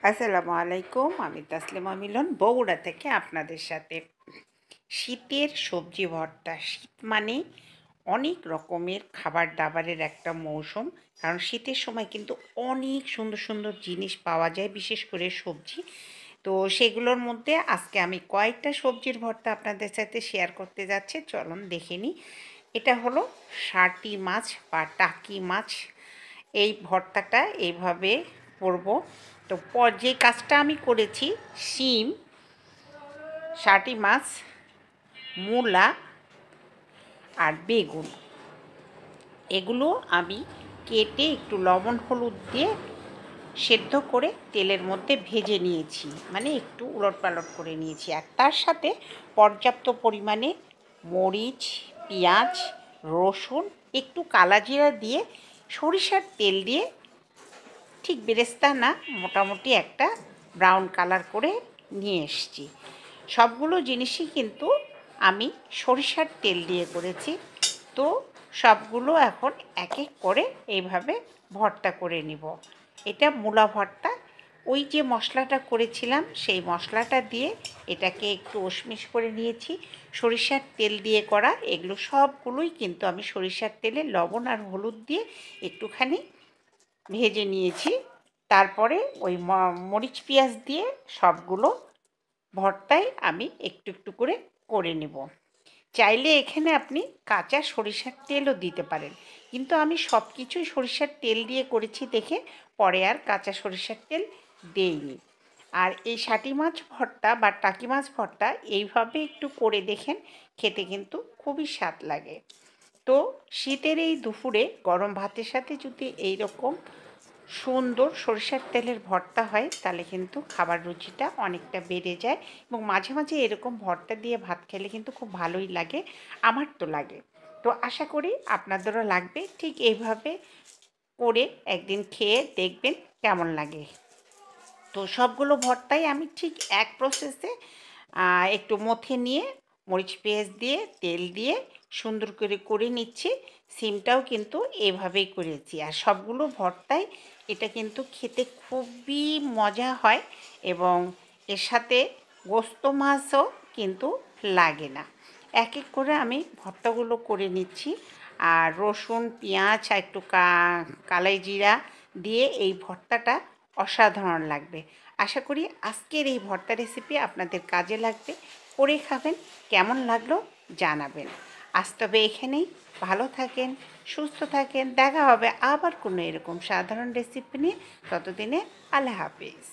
আসসালামু আলাইকুম। আমি তাসলিমা মিলন বগুড়া থেকে আপনাদের সাথে। শীতের সবজি ভর্তা। শীত মানে অনেক রকমের খাবার দাবারের একটা মৌসুম। কারণ শীতের সময় কিন্তু অনেক সুন্দর সুন্দর জিনিস পাওয়া যায়, বিশেষ করে সবজি। তো সেগুলোর মধ্যে আজকে আমি কয়েকটা সবজির ভর্তা আপনাদের সাথে শেয়ার করতে যাচ্ছি, চলুন দেখে নিই। এটা হলো সাটি মাছ বা টাকি মাছ। এই ভর্তাটা এইভাবে করব। তো যে কাজটা আমি করেছি, শিম, সাটি মাছ, মূলা আর বেগুন, এগুলো আমি কেটে একটু লবণ হলুদ দিয়ে সেদ্ধ করে তেলের মধ্যে ভেজে নিয়েছি, মানে একটু উলটপালট করে নিয়েছি। আর তার সাথে পর্যাপ্ত পরিমাণে মরিচ, পেঁয়াজ, রসুন, একটু কালাজিরা দিয়ে সরিষার তেল দিয়ে, ঠিক বেরেস্তা না, মোটামুটি একটা ব্রাউন কালার করে নিয়ে এসেছি। সবগুলো জিনিসই কিন্তু আমি সরিষার তেল দিয়ে করেছি। তো সবগুলো এখন এক এক করে এইভাবে ভর্তা করে নিব। এটা মূলা ভর্তা। ওই যে মশলাটা করেছিলাম সেই মশলাটা দিয়ে এটাকে একটু উশমিশ করে নিয়েছি। সরিষার তেল দিয়ে করা, এগুলো সবগুলোই কিন্তু আমি সরিষার তেলে লবণ আর হলুদ দিয়ে একটুখানি ভেজে নিয়েছি। তারপরে ওই মরিচ পেঁয়াজ দিয়ে সবগুলো ভর্তাই আমি একটু একটু করে করে নেব। চাইলে এখানে আপনি কাঁচা সরিষার তেলও দিতে পারেন, কিন্তু আমি সব কিছুই সরিষার তেল দিয়ে করেছি দেখে পরে আর কাঁচা সরিষার তেল দেইনি। আর এই সাটি মাছ ভর্তা বা টাকি মাছ ভর্তা এইভাবে একটু করে দেখেন, খেতে কিন্তু খুবই স্বাদ লাগে। তো শীতের এই দুপুরে গরম ভাতের সাথে যদি এই রকম সুন্দর সরিষার তেলের ভর্তা হয়, তাহলে কিন্তু খাবার রুচিটা অনেকটা বেড়ে যায়। এবং মাঝে মাঝে এরকম ভর্তা দিয়ে ভাত খেলে কিন্তু খুব ভালোই লাগে, আমার তো লাগে। তো আশা করি আপনাদেরও লাগবে। ঠিক এইভাবে করে একদিন খেয়ে দেখবেন কেমন লাগে। তো সবগুলো ভর্তাই আমি ঠিক এক প্রসেসে একটু মথে নিয়ে মরিচ পেঁয়াজ দিয়ে তেল দিয়ে সুন্দর করে করে নিচ্ছি। সিমটাও কিন্তু এভাবেই করেছি। আর সবগুলো ভর্তাই এটা কিন্তু খেতে খুবই মজা হয়, এবং এর সাথে গোস্ত মাছও কিন্তু লাগে না। এক এক করে আমি ভর্তাগুলো করে নিচ্ছি। আর রসুন, পেঁয়াজ আর একটু কালাই জিরা দিয়ে এই ভর্তাটা অসাধারণ লাগবে। আশা করি আজকের এই ভর্তা রেসিপি আপনাদের কাজে লাগবে। করে খাবেন, কেমন লাগলো জানাবেন। আজ তবে এখানেই। ভালো থাকেন, সুস্থ থাকেন। দেখা হবে আবার কোনো এরকম সাধারণ রেসিপি নিয়ে। ততদিনে আল্লাহ হাফিজ।